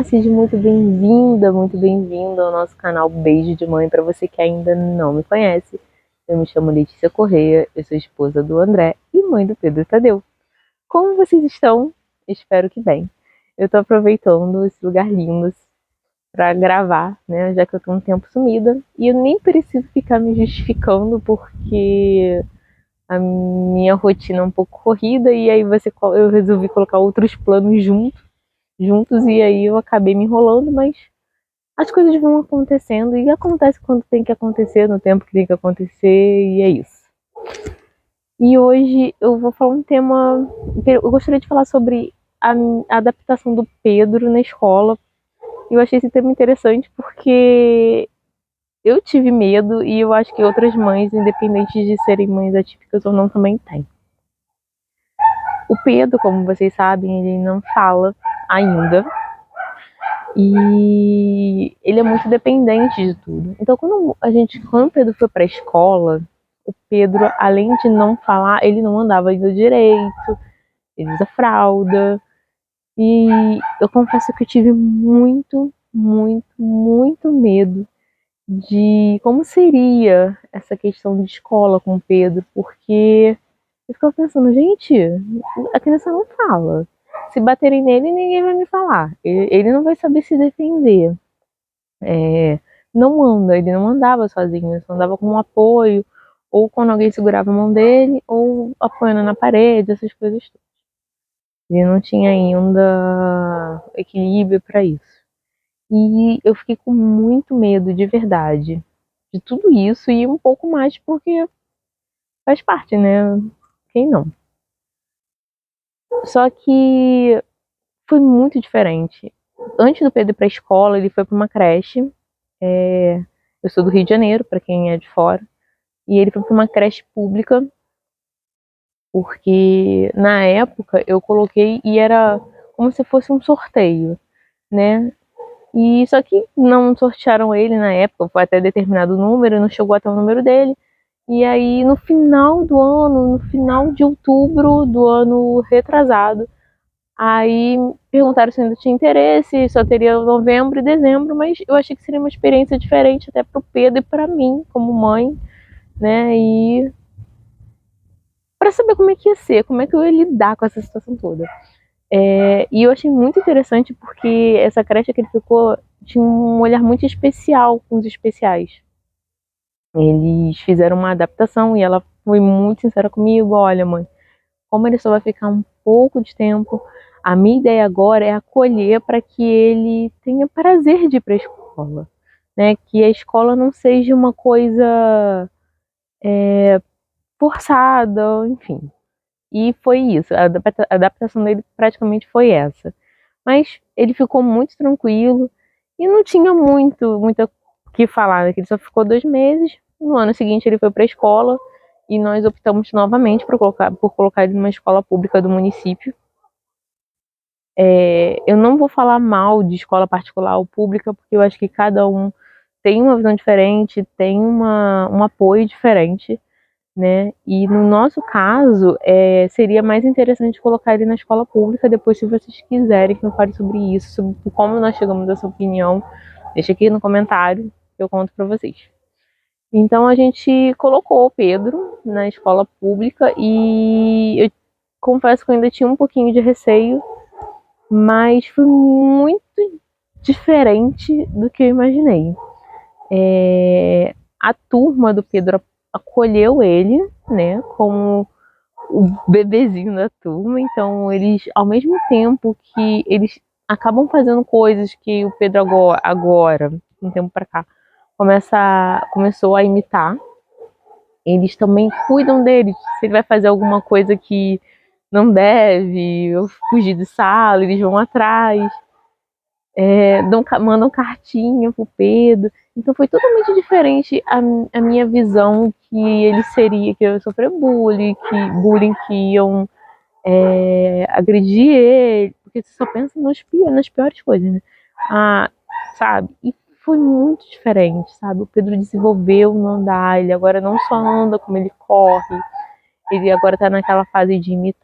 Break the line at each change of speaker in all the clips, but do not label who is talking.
Olá, seja muito bem-vinda, muito bem-vindo ao nosso canal Beijo de Mãe. Para você que ainda não me conhece, eu me chamo Letícia Correia, eu sou esposa do André e mãe do Pedro Tadeu. Como vocês estão? Espero que bem. Eu tô aproveitando esse lugar lindo para gravar, né, já que eu tô um tempo sumida, e eu nem preciso ficar me justificando porque a minha rotina é um pouco corrida e aí eu resolvi colocar outros planos juntos e aí eu acabei me enrolando, mas as coisas vão acontecendo e acontece quando tem que acontecer, no tempo que tem que acontecer, e é isso. E hoje eu vou falar um tema, eu gostaria de falar sobre a adaptação do Pedro na escola. Eu achei esse tema interessante porque eu tive medo e eu acho que outras mães, independente de serem mães atípicas ou não, também têm. O Pedro, como vocês sabem, ele não fala ainda. E ele é muito dependente de tudo. Então, quando o Pedro foi para a escola, o Pedro, além de não falar, ele não andava ainda direito, ele usa fralda. E eu confesso que eu tive muito medo de como seria essa questão de escola com o Pedro, porque eu ficava pensando, gente, a criança não fala. Se baterem nele, ninguém vai me falar. Ele não vai saber se defender. Não anda, ele não andava sozinho, ele só andava com um apoio, ou quando alguém segurava a mão dele, ou apoiando na parede, essas coisas todas. Ele não tinha ainda equilíbrio para isso. E eu fiquei com muito medo, de verdade, de tudo isso e um pouco mais porque faz parte, né? Quem não? Só que foi muito diferente. Antes do Pedro ir para a escola, ele foi para uma creche. Eu sou do Rio de Janeiro, para quem é de fora. E ele foi para uma creche pública, porque na época eu coloquei e era como se fosse um sorteio, né? E só que não sortearam ele na época, foi até determinado número, não chegou até o número dele. E aí no final do ano, no final de outubro do ano retrasado, aí perguntaram se ainda tinha interesse, só teria novembro e dezembro, mas eu achei que seria uma experiência diferente até pro Pedro e para mim, como mãe, né? E para saber como é que ia ser, como é que eu ia lidar com essa situação toda. E eu achei muito interessante porque essa creche que ele ficou tinha um olhar muito especial com os especiais. Eles fizeram uma adaptação e ela foi muito sincera comigo. Olha, mãe, como ele só vai ficar um pouco de tempo, a minha ideia agora é acolher para que ele tenha prazer de ir para a escola, né? Que a escola não seja uma coisa forçada, enfim. E foi isso, a adaptação dele praticamente foi essa. Mas ele ficou muito tranquilo e não tinha muito o que falar, né? Ele só ficou 2 meses. No ano seguinte ele foi para a escola e nós optamos novamente por colocar ele numa escola pública do município. Eu não vou falar mal de escola particular ou pública, porque eu acho que cada um tem uma visão diferente, tem um apoio diferente, né? E no nosso caso, seria mais interessante colocar ele na escola pública. Depois, se vocês quiserem que eu fale sobre isso, sobre como nós chegamos a essa opinião, deixa aqui no comentário que eu conto para vocês. Então a gente colocou o Pedro na escola pública e eu confesso que eu ainda tinha um pouquinho de receio, mas foi muito diferente do que eu imaginei. A turma do Pedro acolheu ele, né, como o bebezinho da turma. Então eles, ao mesmo tempo que eles acabam fazendo coisas que o Pedro agora um tempo para cá, começou a imitar, eles também cuidam dele. Se ele vai fazer alguma coisa que não deve, ou fugir de sala, eles vão atrás. Mandam cartinha pro Pedro. Então foi totalmente diferente a minha visão que ele seria, que eu ia sofrer bullying, que iam agredir ele, porque você só pensa nas piores coisas, né? Sabe? E foi muito diferente, sabe? O Pedro desenvolveu no andar, ele agora não só anda, como ele corre, ele agora tá naquela fase de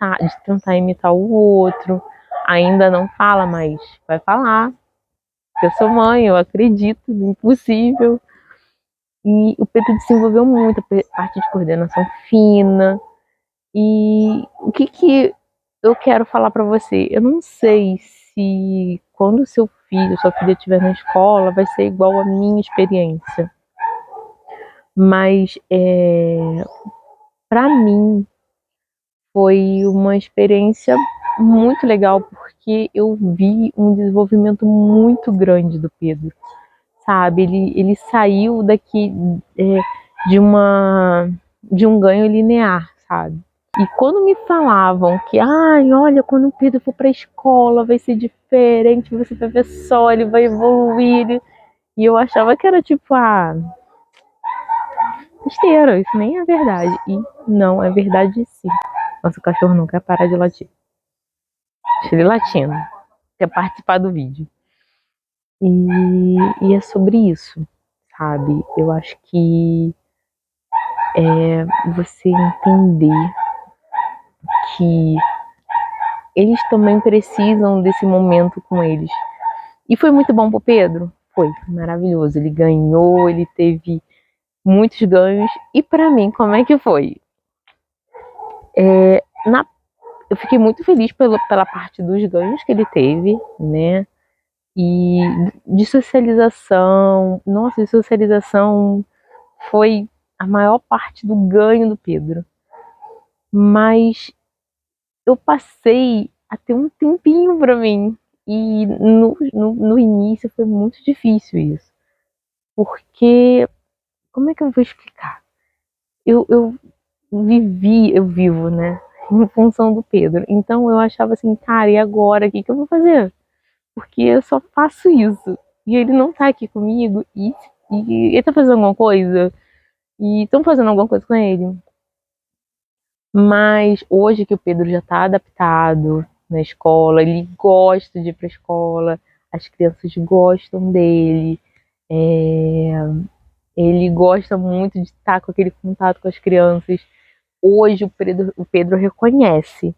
tentar imitar o outro, ainda não fala, mas vai falar. porque eu sou mãe, eu acredito no impossível. E o Pedro desenvolveu muito a parte de coordenação fina. E o que eu quero falar para você? Eu não sei se quando seu filho, sua filha estiver na escola, vai ser igual a minha experiência. Mas para mim foi uma experiência muito legal porque eu vi um desenvolvimento muito grande do Pedro, sabe? Ele saiu daqui de um ganho linear, sabe? E quando me falavam que, ai, olha, quando o Pedro for pra escola vai ser diferente, você vai ver só, ele vai evoluir. E eu achava que era tipo, besteira, isso nem é verdade. E não, é verdade sim. Nossa, o cachorro não quer parar de latir. Deixa ele latindo. Quer participar do vídeo. E é sobre isso, sabe? Eu acho que você entender que eles também precisam desse momento com eles. E foi muito bom pro Pedro? Foi maravilhoso. Ele ganhou, ele teve muitos ganhos. E pra mim, como é que foi? Eu fiquei muito feliz pela parte dos ganhos que ele teve, né? E de socialização. Nossa, de socialização foi a maior parte do ganho do Pedro. Mas eu passei a ter um tempinho pra mim. E no início foi muito difícil isso. Porque, como é que eu vou explicar? Eu eu vivo, né? Em função do Pedro. Então eu achava assim, cara, e agora? O que eu vou fazer? Porque eu só faço isso. E ele não tá aqui comigo. E ele tá fazendo alguma coisa. E estão fazendo alguma coisa com ele. Mas hoje que o Pedro já tá adaptado na escola, ele gosta de ir pra escola, as crianças gostam dele. É, ele gosta muito de estar com aquele contato com as crianças. Hoje o Pedro reconhece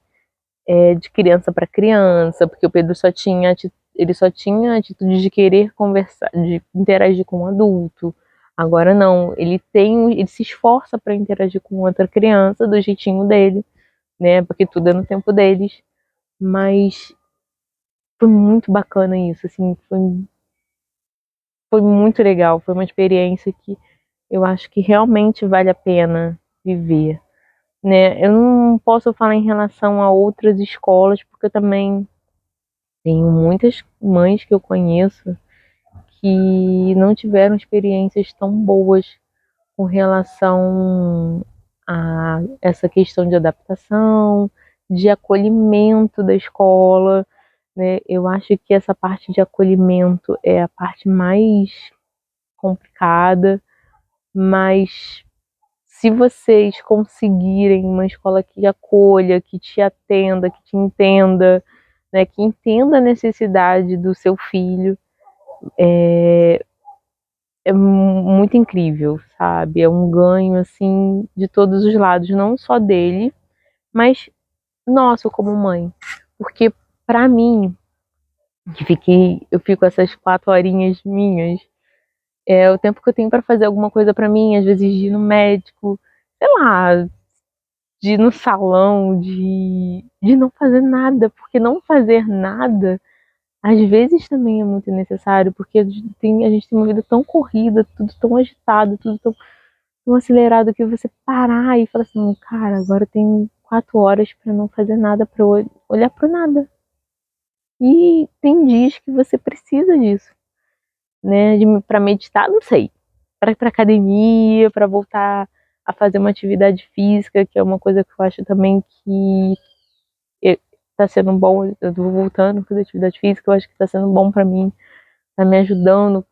de criança para criança, porque o Pedro ele só tinha atitude de querer conversar, de interagir com um adulto. Agora não, ele se esforça para interagir com outra criança do jeitinho dele, né? Porque tudo é no tempo deles. Mas foi muito bacana isso, assim, foi muito legal, foi uma experiência que eu acho que realmente vale a pena viver, né? Eu não posso falar em relação a outras escolas, porque eu também tenho muitas mães que eu conheço que não tiveram experiências tão boas com relação a essa questão de adaptação, de acolhimento da escola, né? Eu acho que essa parte de acolhimento é a parte mais complicada, mas se vocês conseguirem uma escola que acolha, que te atenda, que te entenda, né, que entenda a necessidade do seu filho, é muito incrível, sabe? É um ganho assim de todos os lados, não só dele, mas nosso como mãe, porque para mim eu fico essas 4 horinhas minhas, é o tempo que eu tenho para fazer alguma coisa para mim, às vezes de ir no médico, sei lá, de ir no salão, de não fazer nada, porque não fazer nada às vezes também é muito necessário, porque a gente tem uma vida tão corrida, tudo tão agitado, tudo tão acelerado, que você parar e falar assim, cara, agora eu tenho 4 horas para não fazer nada, para olhar para nada. E tem dias que você precisa disso, né? Para meditar, não sei. Para ir para academia, para voltar a fazer uma atividade física, que é uma coisa que eu acho também que está sendo bom. Eu tô voltando a fazer atividade física, eu acho que está sendo bom para mim, tá me ajudando.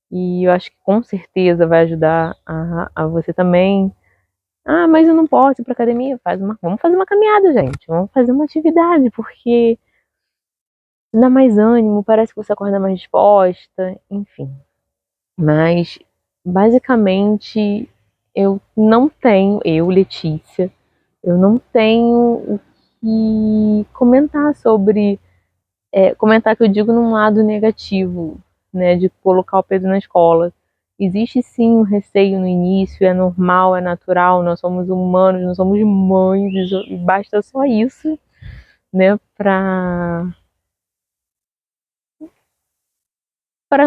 E eu acho que com certeza vai ajudar a você também. Ah, mas eu não posso ir pra academia. Vamos fazer uma caminhada, gente. Vamos fazer uma atividade, porque dá mais ânimo, parece que você acorda mais disposta, enfim. Mas, basicamente, Letícia, eu não tenho o que comentar sobre. Comentar que eu digo num lado negativo né, de colocar o Pedro na escola. Existe sim um receio no início, é normal, é natural, nós somos humanos, nós somos mães, e basta só isso, né, para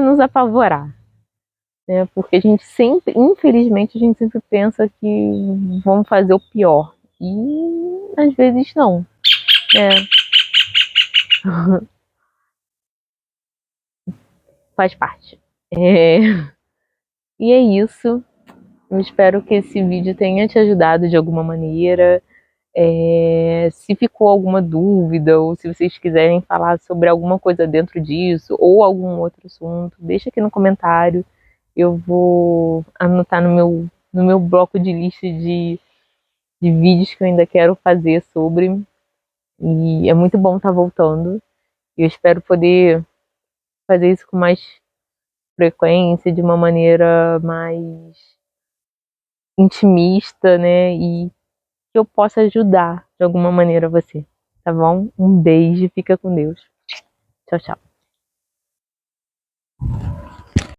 nos apavorar, né, porque a gente sempre, infelizmente, a gente sempre pensa que vamos fazer o pior, e às vezes não, né, faz parte. É, e é isso, eu espero que esse vídeo tenha te ajudado de alguma maneira. Se ficou alguma dúvida ou se vocês quiserem falar sobre alguma coisa dentro disso ou algum outro assunto, deixa aqui no comentário. Eu vou anotar no meu bloco de lista de vídeos que eu ainda quero fazer sobre. E é muito bom estar voltando. Eu espero poder fazer isso com mais frequência, de uma maneira mais intimista, né? E que eu possa ajudar de alguma maneira você, tá bom? Um beijo, fica com Deus. Tchau, tchau.